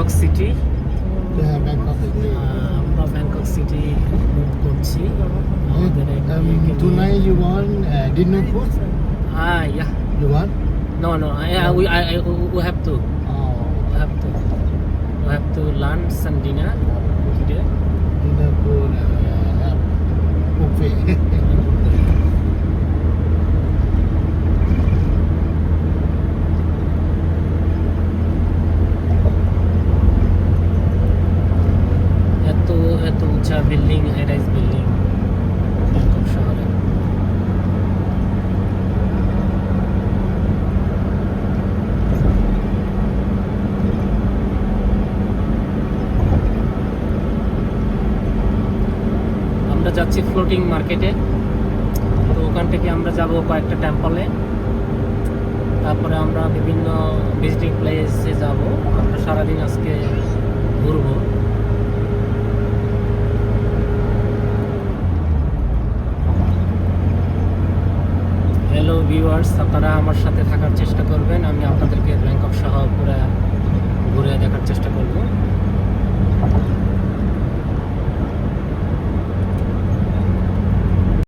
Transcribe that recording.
Bangkok city. Yeah, Bangkok is the. আমরা Bangkok city move করছি আমাদের Tonight you want dinner food? yeah. You want? No, we have to Oh, we have to lunch and dinner today. dinner food. Have buffet. এত উঁচা building, high rise building Bangkok শহরে। আমরা যাচ্ছি floating মার্কেটে, তো ওখান থেকে আমরা যাব কয়েকটা টেম্পলে, তারপরে আমরা বিভিন্ন ভিজিটিং প্লেসে যাব। আমরা সারাদিন আজকে ঘুরবো। হ্যালো ভিউয়ার্স, আপনারা আমার সাথে থাকার চেষ্টা করবেন, আমি আপনাদেরকে ব্যাংকক সহ পুরো